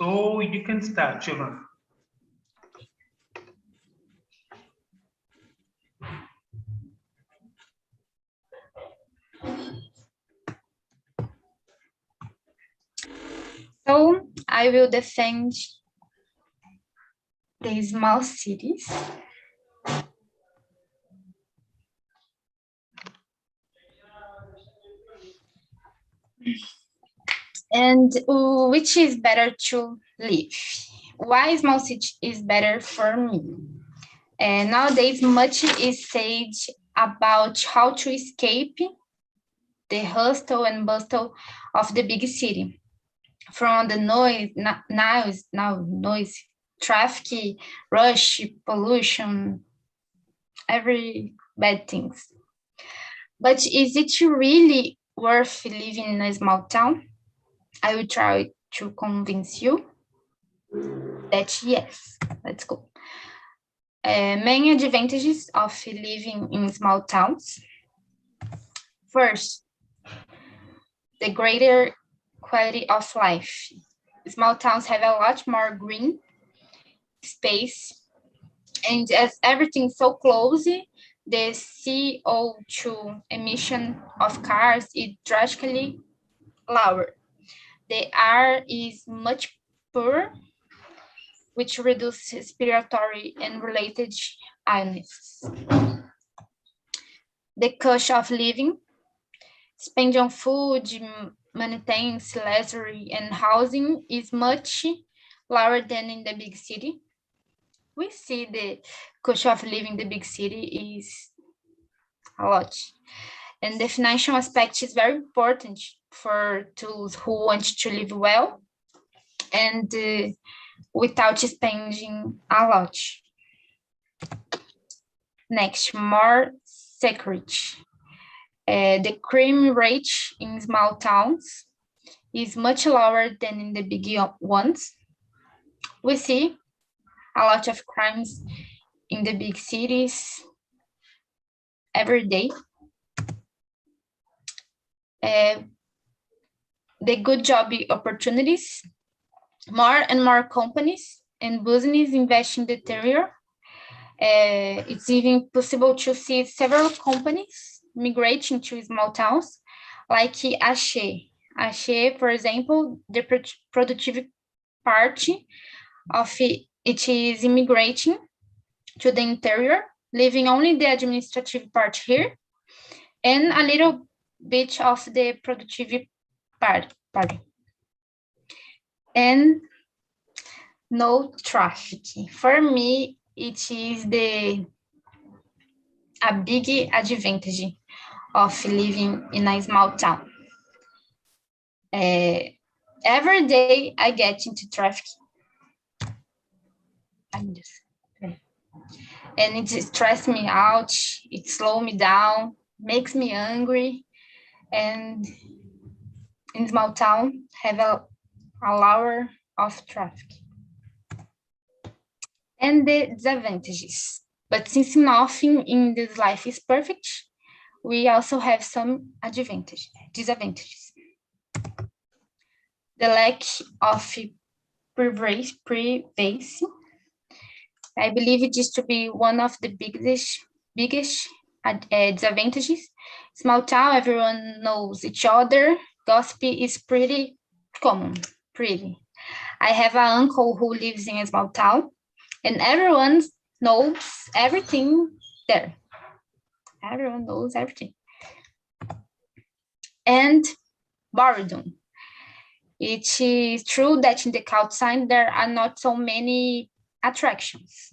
So you can start, Giovanna. So I will defend the small cities. And which is better to live? Why small city is better for me? And nowadays, much is said about how to escape the hustle and bustle of the big city, from the noise, traffic, rush, pollution, every bad things. But is it really worth living in a small town? I will try to convince you that yes. Let's go. Main advantages of living in small towns. First, the greater quality of life. Small towns have a lot more green space, and as everything's so close, the CO2 emission of cars is drastically lower. The air is much poorer, which reduces respiratory and related illnesses. The cost of living, spend on food, maintenance, leisure, and housing is much lower than in the big city. We see the cost of living in the big city is a lot. And the financial aspect is very important for those who want to live well and without spending a lot. Next, more security. The crime rate in small towns is much lower than in the big ones. We see a lot of crimes in the big cities every day. The good job opportunities, more and more companies and business invest in the interior. It's even possible to see several companies migrating to small towns, like Ashe. Ashe, for example, the productive part of it is immigrating to the interior, leaving only the administrative part here, and a little bit of the productive part. And no traffic. For me, it is a big advantage of living in a small town. Every day I get into traffic. And it stresses me out, it slows me down, makes me angry. And in small town, have a lower of traffic. And the disadvantages. But since nothing in this life is perfect, we also have some disadvantages. The lack of privacy. I believe it is to be one of the biggest disadvantages. Small town, everyone knows each other. Gossip is pretty common, pretty. I have an uncle who lives in a small town, and everyone knows everything there. Everyone knows everything. And boredom. It is true that in the outside there are not so many attractions.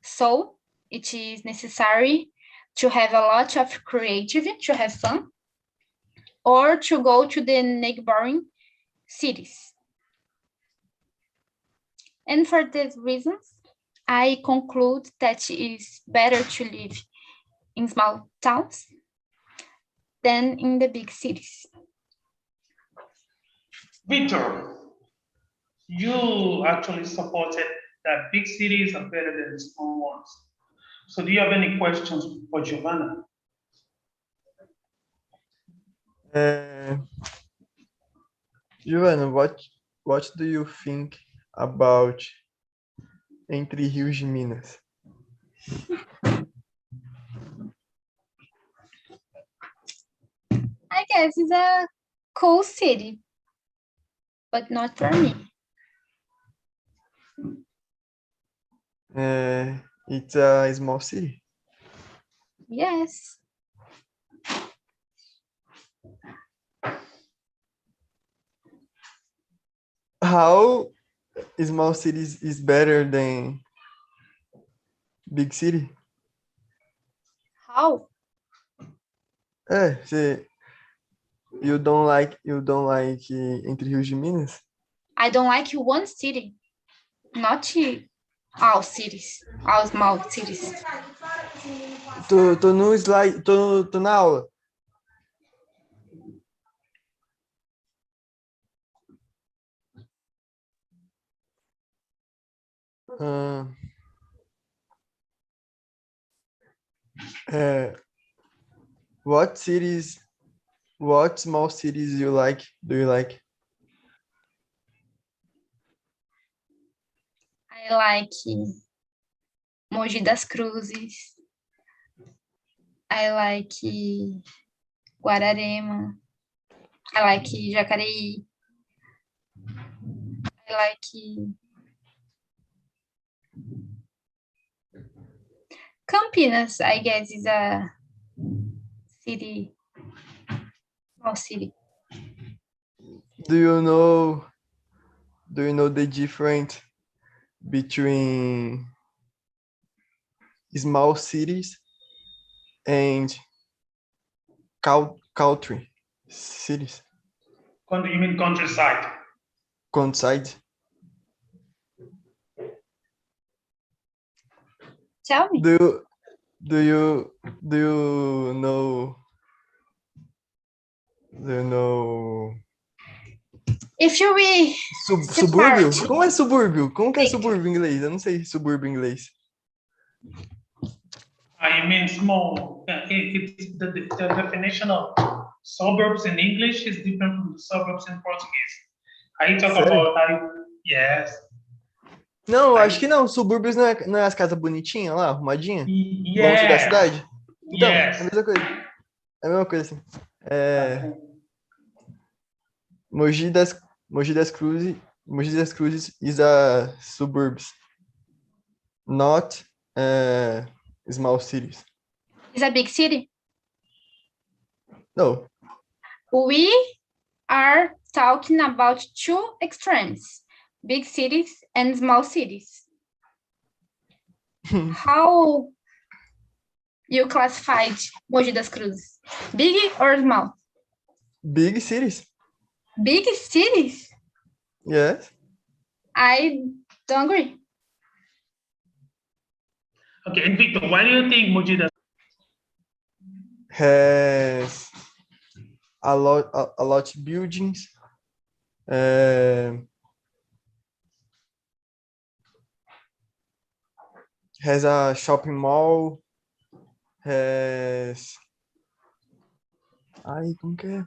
So it is necessary to have a lot of creativity, to have fun, or to go to the neighboring cities. And for these reasons, I conclude that it is better to live in small towns than in the big cities. Victor, you actually supported that big cities are better than the small ones. So do you have any questions for Giovanna? Giovanna, what do you think about Entre Rios de Minas? I guess it's a cool city, but not for me. It's a small city. Yes. How small cities is better than big city? How? You don't like Entre Rios de Minas? I don't like one city, not all cities, all small cities. Tô no slide, tô na aula. What small cities do you like? I like Mogi das Cruzes. I like Guararema. I like Jacareí. I like Campinas, I guess, is a city, small city. Do you know the difference between small cities and country cities? You mean countryside? Countryside. Tell me. Do you know? Do you know? If you be Subúrbio? Como é subúrbio? Como que é subúrbio em inglês? Eu não sei subúrbio em inglês. I mean small. It's the definition of suburbs in English is different from the suburbs in Portuguese. I talk Sério? about yes. Não, acho que não. Subúrbios não é as casas bonitinhas lá, arrumadinhas? Longe da cidade? Então, é a mesma coisa. É a mesma coisa assim. Mogi das Cruzes is a suburbs, not small cities. It's a big city. No. We are talking about two extremes, big cities and small cities. How you classified Mogi das Cruzes? Big or small? Big cities. Big cities? Yes. I don't agree. Okay, and Victor, why do you think Mogi das has a lot of buildings? Has a shopping mall. Has como que é?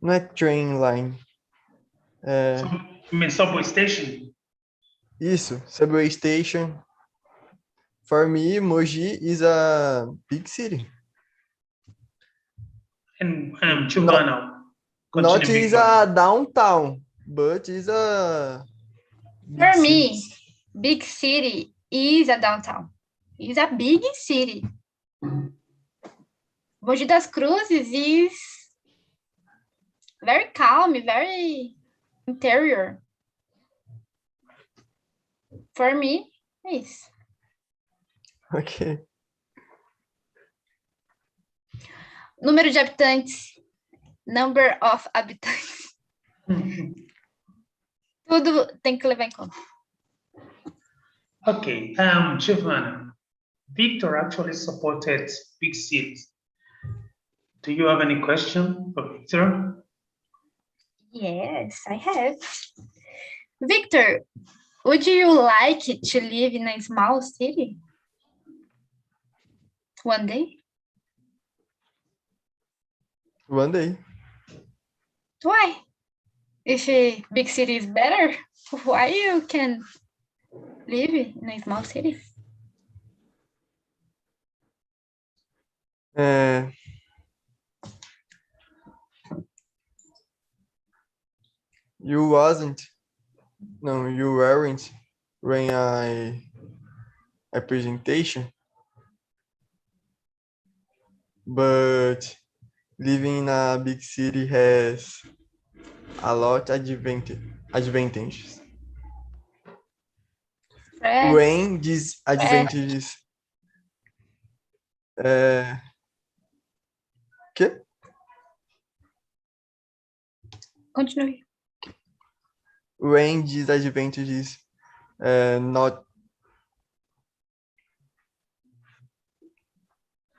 Não é train line. You mean subway station? Isso, subway station. For me, Mogi is a big city. And Giovanna. Not is a downtown, but is a For me, big city is a downtown. It's a big city. Mogi das Cruzes is very calm, very interior. For me, yes. Ok. Número de habitantes. Number of habitantes. Tudo tem que levar em conta. Okay, Giovanna, Victor actually supported big cities. Do you have any question for Victor? Yes, I have. Victor, would you like to live in a small city? One day? One day. Why? If a big city is better, why you can live in a small city? You weren't when a presentation, but living in a big city has a lot advantages. When these advantages que? Continue. When these advantages not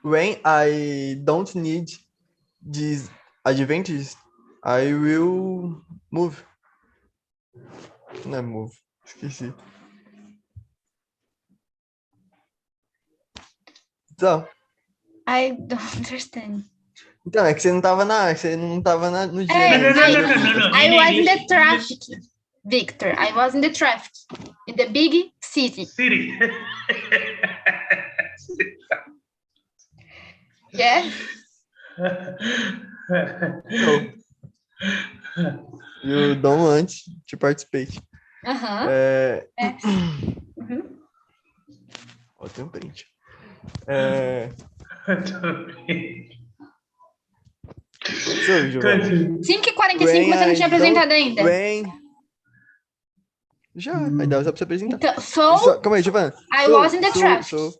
when I don't need these advantages, I will move. Não é move, esqueci. Então. I don't understand. Então, é que você não tava no dia. Hey, No. I was in the traffic, Victor. I was in the traffic in the big city. Yes. So, you don't want to participate. Yes. Ó, tem um print. 5h45 você não tinha apresentado ainda. Já, aí dá pra você apresentar. Então, calma aí, Giovanna. I was in the traffic.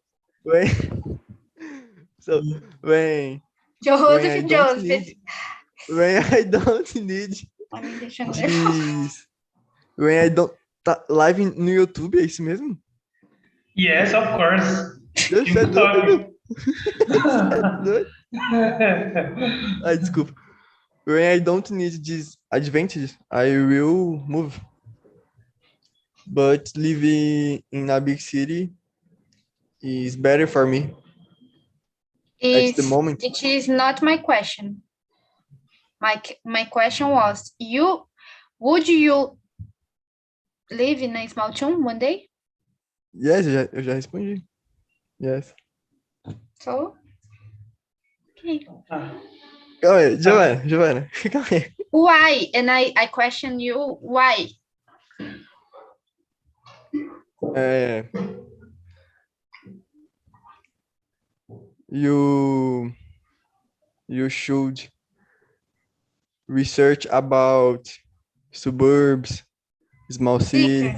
Joseph. When I don't need Tá me deixando nervosa. When I don't... Tá live no YouTube, é isso mesmo? Yes, of course. Você é doido. Ai, desculpa. When I don't need these advantages, I will move. But living in a big city is better for me. At the moment. It is not my question. My question was, would you live in a small town one day? Yes, eu já respondi. Yes. So, okay. Calma aí, Giovanna, calma aí. Why? And I question you, why? You should research about suburbs, small cities,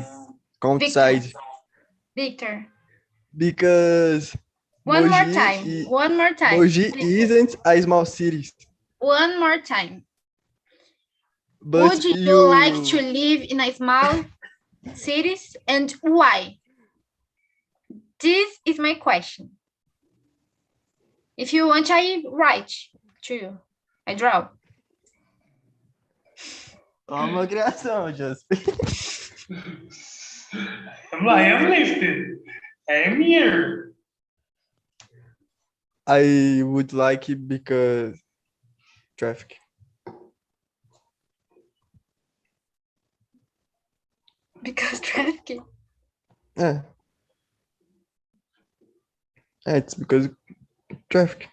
countryside. Victor. Because one more time. Mogi isn't a small city. One more time. But would you like to live in a small cities, and why? This is my question. If you want, I write to you. I draw. Uma criação, Joseph. I am listening. I am here. I would like it because traffic. Because traffic? Yeah. It's because traffic.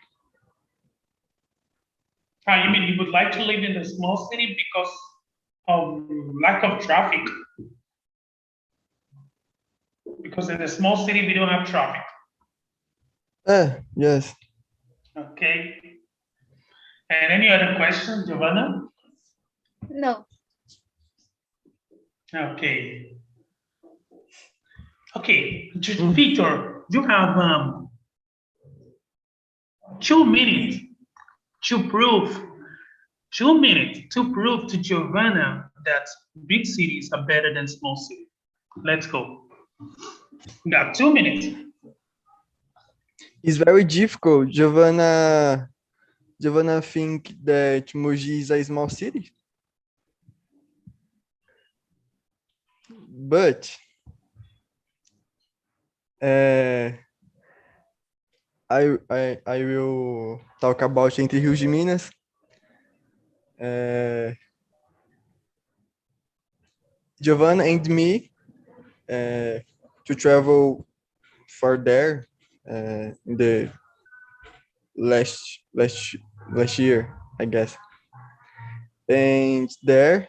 You mean you would like to live in a small city because of lack of traffic? Because in a small city, we don't have traffic. Yes. Okay. And any other questions, Giovanna? No. Okay. Okay, Victor, you have 2 minutes to prove. 2 minutes to prove to Giovanna that big cities are better than small cities. Let's go. We got 2 minutes. It's very difficult. Giovanna think that Mogi is a small city. But I will talk about Entre Rios de Minas. Giovanna and me to travel for there in the last year, I guess. And there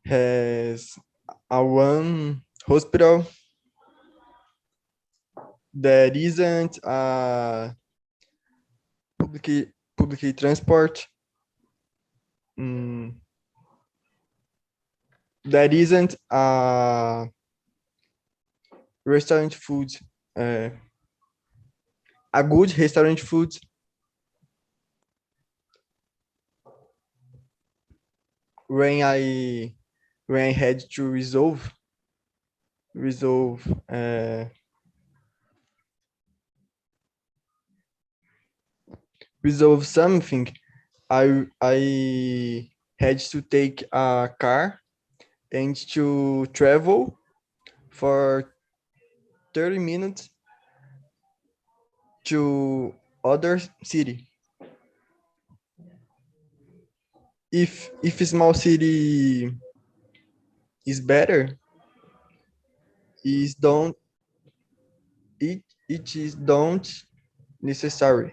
has a one hospital that isn't public transport. That isn't restaurant food, a good restaurant food. When I had to resolve something, I had to take a car and to travel for 30 minutes to other city. If a small city is better, is don't it is don't necessary.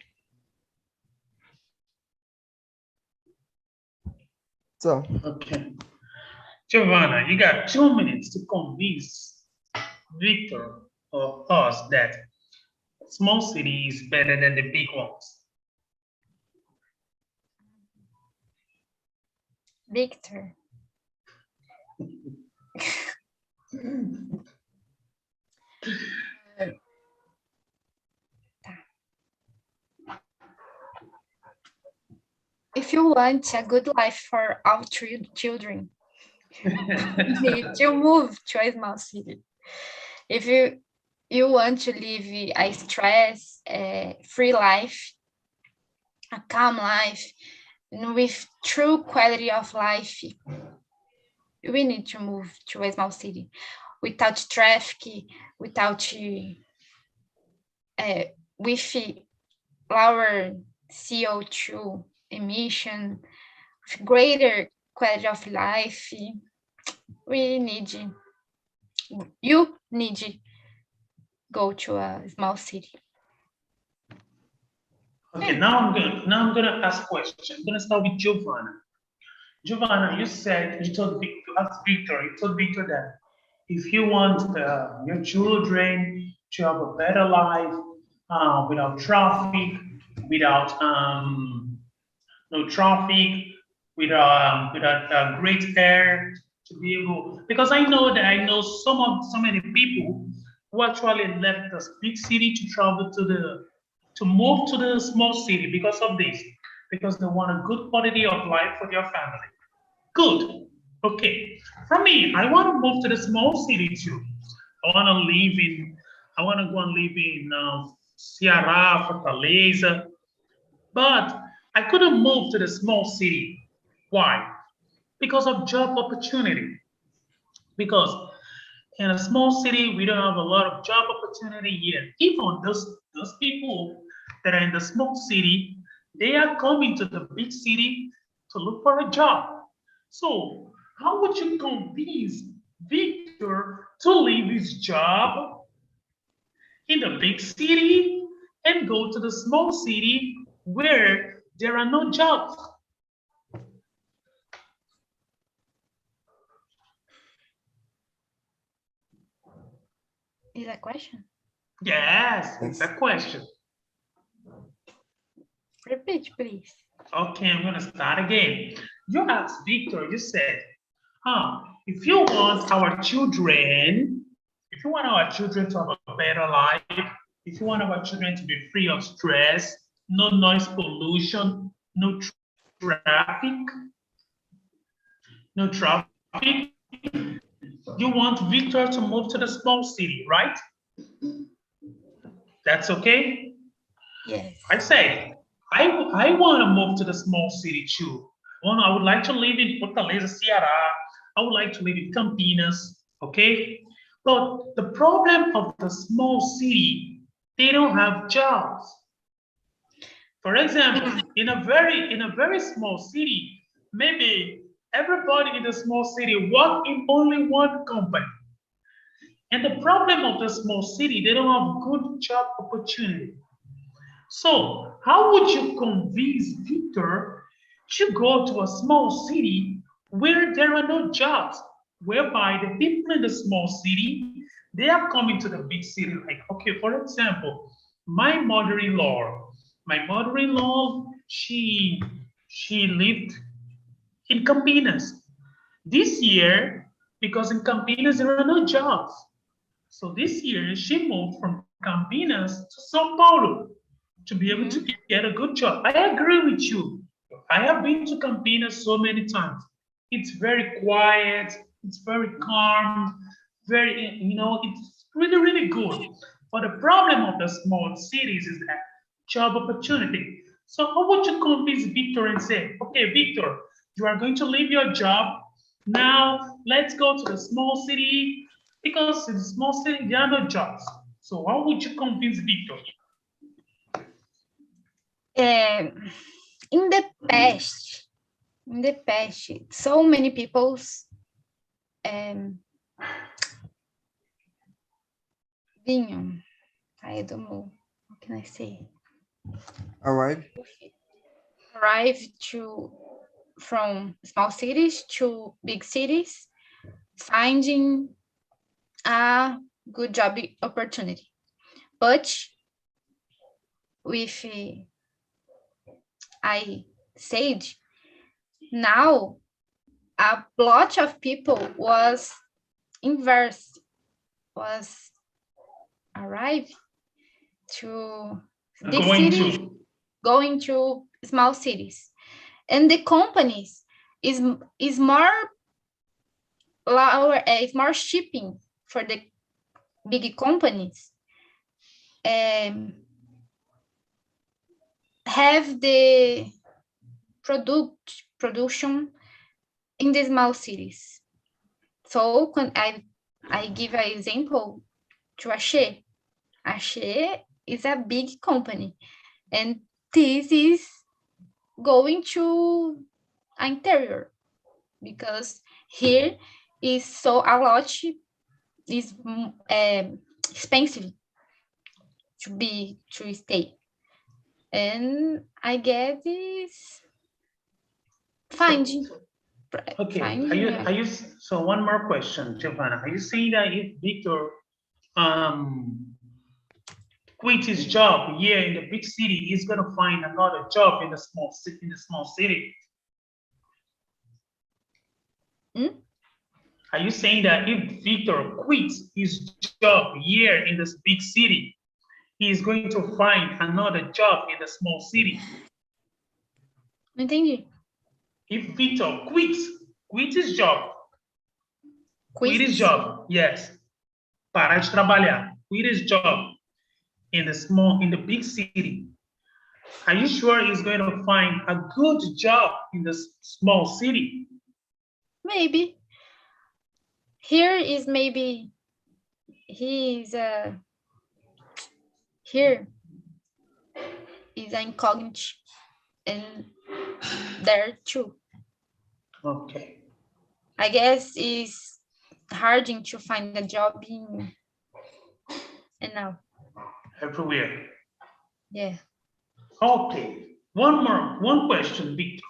So Okay. Giovanna, you got 2 minutes to convince Victor or us that small city is better than the big ones. Victor. If you want a good life for our children, you need to move to a small city. If you want to live a stress-free life, a calm life, and with true quality of life, we need to move to a small city without traffic, without with lower CO2 emission, greater quality of life. You need to go to a small city. Okay, now I'm gonna ask questions. I'm gonna start with Giovanna. Giovanna, you said you told Victor that if you want your children to have a better life without traffic, without no traffic, without great air, to be able, because I know that I know so many people who actually left the big city to travel to move to the small city because of this, because they want a good quality of life for their family. Good. Okay. For me, I want to move to the small city too. I want to go and live in Ceará, Fortaleza, but I couldn't move to the small city. Why? Because of job opportunity. Because in a small city, we don't have a lot of job opportunity yet. Even those people that are in the small city, they are coming to the big city to look for a job. So how would you convince Victor to leave his job in the big city and go to the small city where there are no jobs? Is that a question? Yes, it's a question. Repeat, please. Okay, I'm gonna start again. You asked Victor, you said, if you want our children, to have a better life, if you want our children to be free of stress, no noise pollution, no traffic, no traffic, you want Victor to move to the small city, right? That's okay? Yes. I say, I want to move to the small city too. I would like to live in Fortaleza, Ceará. I would like to live in Campinas, okay? But the problem of the small city, they don't have jobs. For example, in a very small city, maybe Everybody in the small city work in only one company. And the problem of the small city, they don't have good job opportunity. So how would you convince Victor to go to a small city where there are no jobs, whereby the people in the small city, they are coming to the big city. Like, okay, for example, my mother-in-law, she lived in Campinas. This year, because in Campinas there are no jobs. So this year she moved from Campinas to São Paulo to be able to get a good job. I agree with you. I have been to Campinas so many times. It's very quiet, it's very calm, it's really, really good. But the problem of the small cities is that job opportunity. So how would you convince Victor and say, okay, Victor, you are going to leave your job. Now let's go to the small city because in the small city there are no jobs. So how would you convince Victor? In the past, so many people's vinham. I don't know. What can I say? Arrive from small cities to big cities, finding a good job opportunity. But with I said, now a lot of people was arrived to big cities, going to small cities, and the companies is more lower, is more shipping for the big companies. Have the production in the small cities. So when I give an example to Axé. Axé is a big company, and this is going to interior because here is so a lot is expensive to stay, and I guess is finding. Okay, are you so one more question, Giovanna. Are you saying that if Victor quit his job here in the big city, he's gonna find another job in the small city? Are you saying that if Victor quits his job here in this big city, he is going to find another job in the small city? Entendi. If Victor quit his job, yes, parar de trabalhar, quit his job in the big city, are you sure he's going to find a good job in the small city? Maybe. Here is maybe he's here is incognito, and there too. Okay. I guess it's hard to find a job in and now. Everywhere. Yeah. Okay. One question, Victor.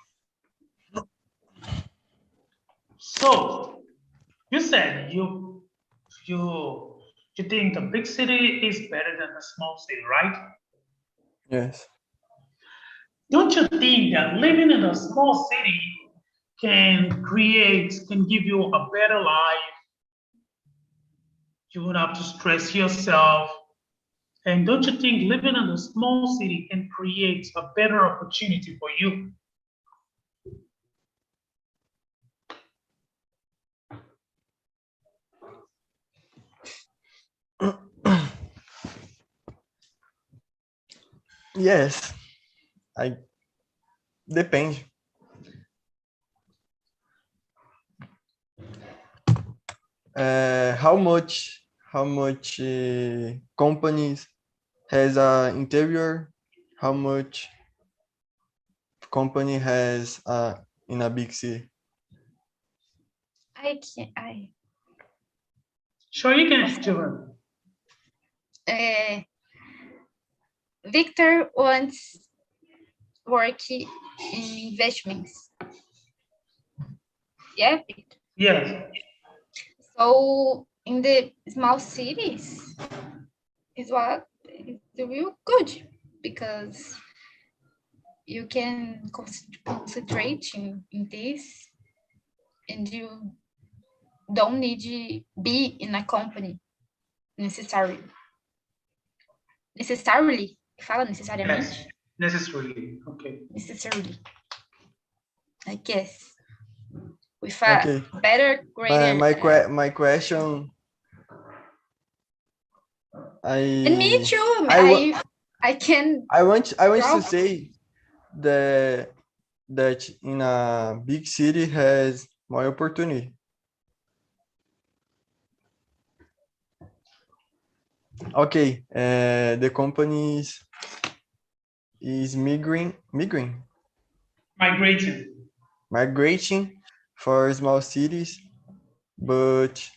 So you said you think the big city is better than the small city, right? Yes. Don't you think that living in a small city can give you a better life? You would have to stress yourself. And don't you think living in a small city can create a better opportunity for you? Yes. Depende. How much companies has a interior? How much company has in a big city? I Sure you can, Giovanna. Victor wants work in investments. Yeah, Victor. Yes. So in the small cities is what is real good because you can concentrate in this and you don't need to be in a company necessarily. Necessarily? Fala necessariamente? Yes. Necessarily. Okay. Necessarily. I guess. With Okay. a better, greater. My question. And me too. I can. I want draw. to say that in a big city has more opportunity. Okay, the companies is migrating for small cities, but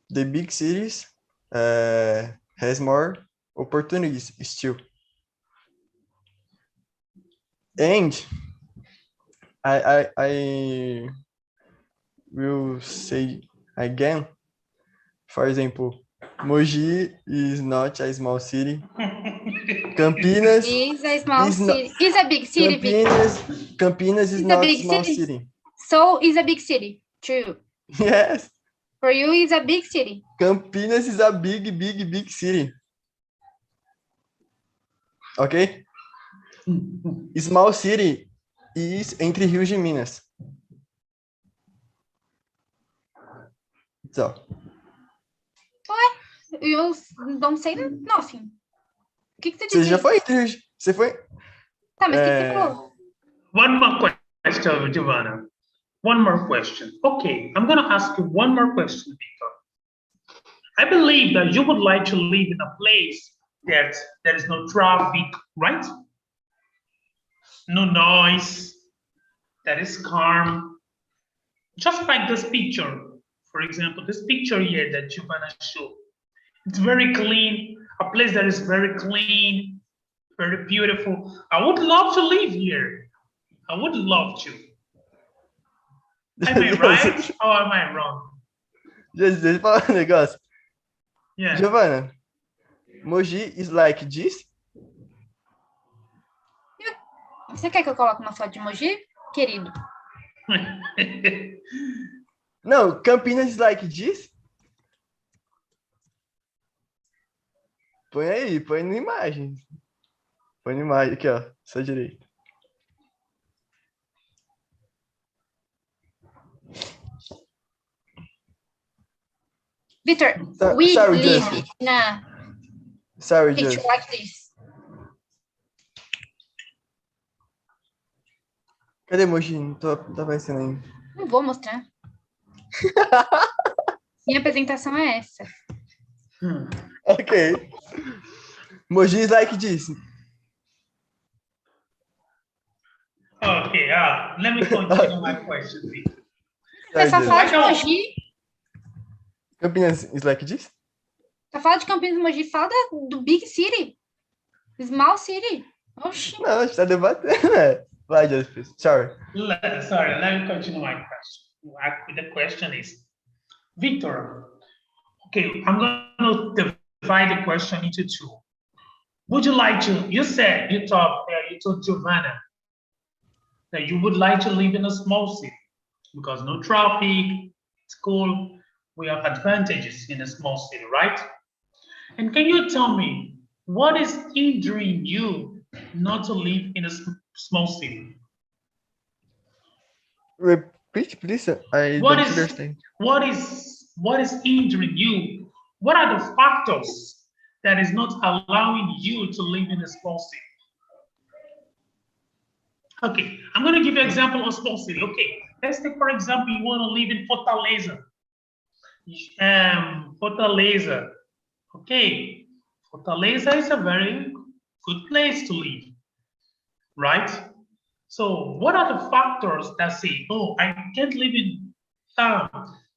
the big cities has more opportunities still. And I will say again, for example, Mogi is not a small city. Campinas is a small city. Is a big city. Campinas is not a small city. So is a big city. True. Yes. For you, it's a big city. Campinas is a big city. Okay? Small city is Entre Rios e Minas. So. Ué, you don't say nothing. O que você disse? Você já foi Entre Rios? Você foi? Tá, mas o que você falou? One more question, Giovanna. One more question. Okay, I'm going to ask you one more question, Victor. I believe that you would like to live in a place that there is no traffic, right? No noise, that is calm. Just like this picture. For example, this picture here that Giovanna showed. It's very clean, a place that is very clean, very beautiful. I would love to live here. I would love to. Am I right or am I wrong? Deixa eu falar um negócio. Yeah. Giovanna, Mogi is like this? Você quer que eu coloque uma foto de Mogi, querido? No, Campinas is like this? Põe aí, põe na imagem. Põe na imagem aqui, ó, sua direita. Victor, we live in a picture like this. Cadê Mogi? Não tá aparecendo ainda. Não vou mostrar. Minha apresentação é essa. Ok. Mogi is like this. Okay, let me continue my question, Victor. Você só fala de Mogi. Campinas is like this? Só fala de Campinas e Mogi. Fala do Big City. Small City. Oxi. Não, a gente tá debatendo. Vai, Joseph. Sorry, let me continue my question. The question is, Victor, okay, I'm going to divide the question into two. Would you like to, you told Giovanna that you would like to live in a small city because no traffic, it's cool, we have advantages in a small city, right? And can you tell me what is hindering you not to live in a small city? Repeat, please. I don't understand. What is hindering you? What are the factors that is not allowing you to live in a small city? Okay, I'm going to give you an example of small city. Okay, let's take, for example, you want to live in Fortaleza. Fortaleza. Okay, Fortaleza is a very good place to live, right? So what are the factors that say, oh, I can't live in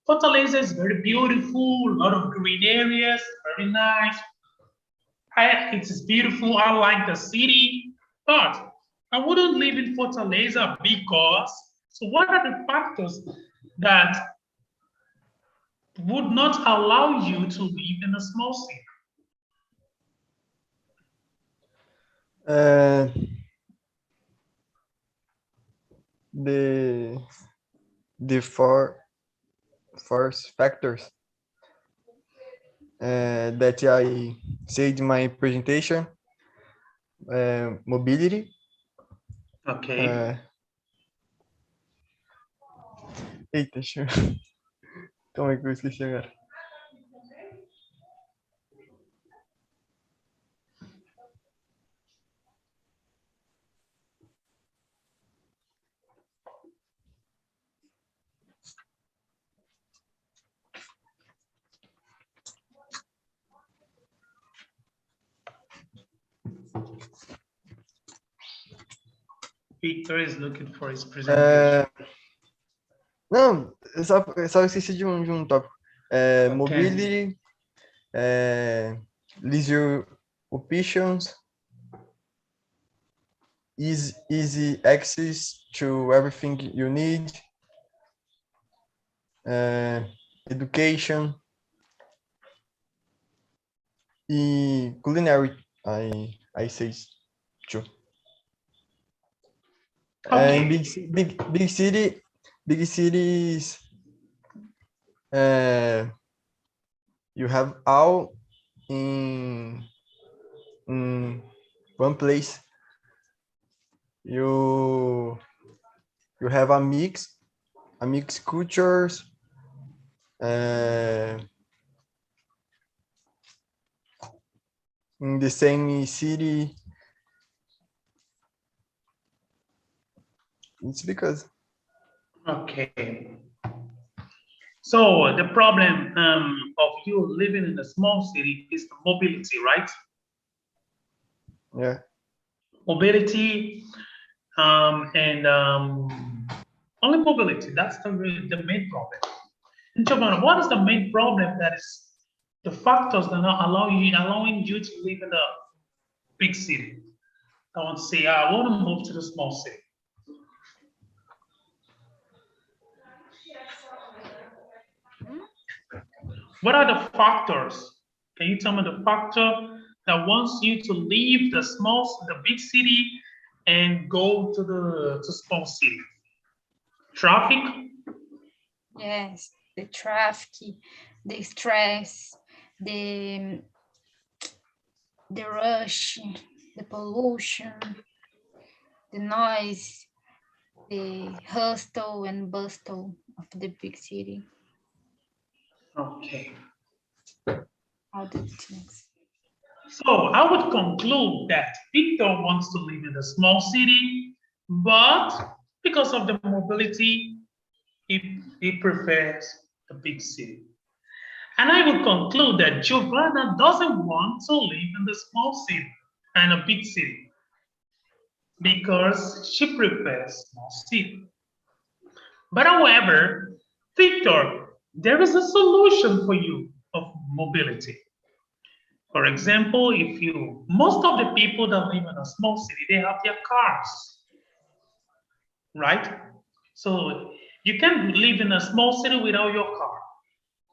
Fortaleza is very beautiful, a lot of green areas, very nice. It is beautiful, I like the city, but I wouldn't live in Fortaleza because, so what are the factors that would not allow you to live in a small city? The first factors that I said in my presentation, mobility. Okay. Eita, deixa eu... Como é que eu esqueci agora? Victor is looking for his presentation. Não, eu só esqueci de um tópico. Okay. Mobility, leisure options, easy access to everything you need, education, e culinary, I say too. Okay. And big cities, you have all in one place. You have a mix cultures, in the same city. It's because. Okay. So the problem of you living in a small city is the mobility, right? Yeah. Mobility and only mobility. That's the main problem. And Giovanna, what is the main problem that is the factors that are allowing you to live in a big city? I want to say, I want to move to the small city. What are the factors? Can you tell me the factor that wants you to leave the big city and go to small city? Traffic? Yes, the traffic, the stress, the rush, the pollution, the noise, the hustle and bustle of the big city. Okay. All the things. So I would conclude that Victor wants to live in a small city, but because of the mobility, he prefers the big city. And I would conclude that Giovanna doesn't want to live in the small city and a big city because she prefers small city. But however, Victor, there is a solution for you of mobility. For example, most of the people that live in a small city, they have their cars, right? So you can't live in a small city without your car.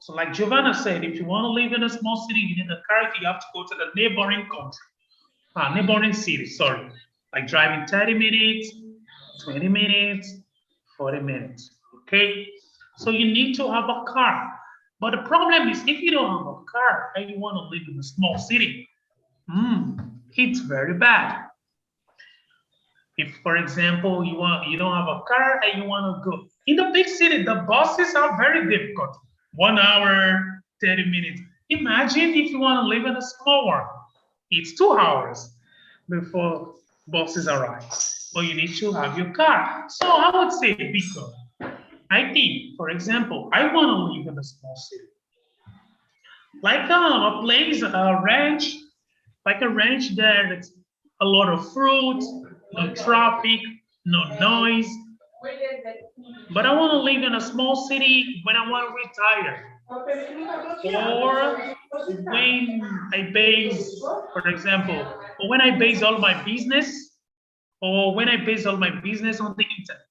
So like Giovanna said, if you want to live in a small city, you need a car. If you have to go to the neighboring country, neighboring city, sorry, like driving 30 minutes, 20 minutes, 40 minutes, okay? So you need to have a car. But the problem is if you don't have a car and you want to live in a small city, it's very bad. If, for example, you don't have a car and you want to go in the big city, the buses are very difficult. 1 hour, 30 minutes. Imagine if you want to live in a small one. It's 2 hours before buses arrive. But you need to have your car. So I would say, Victor, I think, for example, I want to live in a small city. Like a place, a ranch, like a ranch there that's a lot of fruits, no traffic, no noise. But I want to live in a small city when I want to retire. Or when I base, for example, or when I base all my business, or when I base all my business on the internet,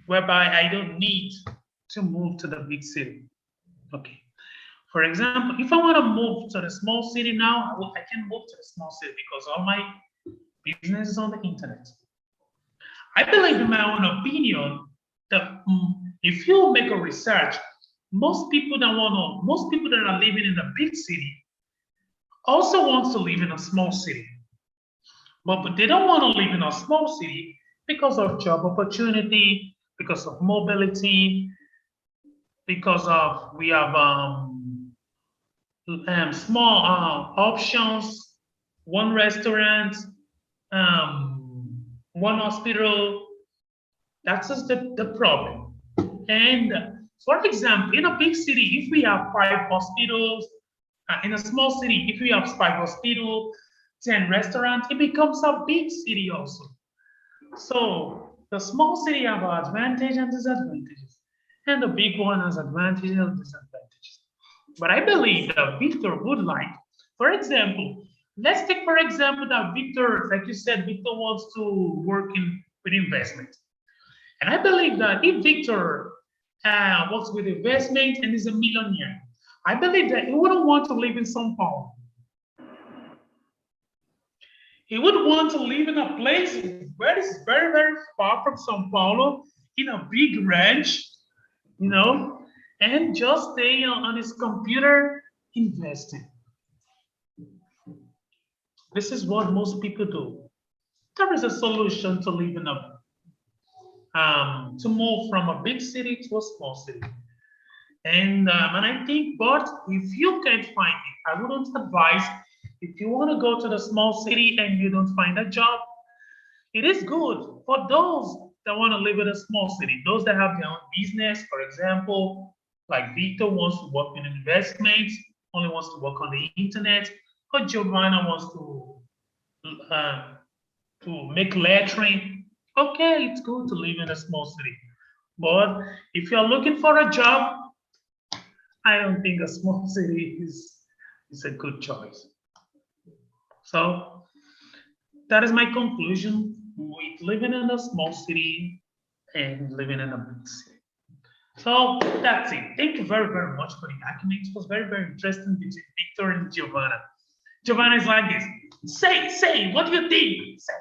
whereby I don't need to move to the big city. Okay. For example, if I want to move to the small city now, I can move to the small city because all my business is on the internet. I believe, in my own opinion, that if you make a research, most people that are living in a big city also want to live in a small city. But they don't want to live in a small city because of job opportunity, because of mobility, because of we have small options, one restaurant, one hospital. That's just the problem. And for example, in a big city, if we have 5 hospitals, in a small city, if we have 5 hospitals, 10 restaurants, it becomes a big city also. So the small city have advantages and disadvantages, and the big one has advantages and disadvantages. But I believe that Victor would like, for example, let's take for example that Victor, like you said, Victor wants to work with investment. And I believe that if Victor works with investment and is a millionaire, I believe that he wouldn't want to live in São Paulo. He would want to live in a place where it's very, very far from São Paulo, in a big ranch, you know, and just stay on his computer investing. This is what most people do. There is a solution to live in to move from a big city to a small city. And I think, but if you can't find it, I wouldn't advise, if you want to go to the small city and you don't find a job, it is good for those that want to live in a small city, those that have their own business, for example, like Victor wants to work in investments, only wants to work on the internet, or Giovanna wants to make lettering. Okay, it's good to live in a small city. But if you're looking for a job, I don't think a small city is a good choice. So that is my conclusion with living in a small city and living in a big city. So that's it. Thank you very, very much for the argument. It was very, very interesting between Victor and Giovanna. Giovanna is like this. Say, what do you think? Say.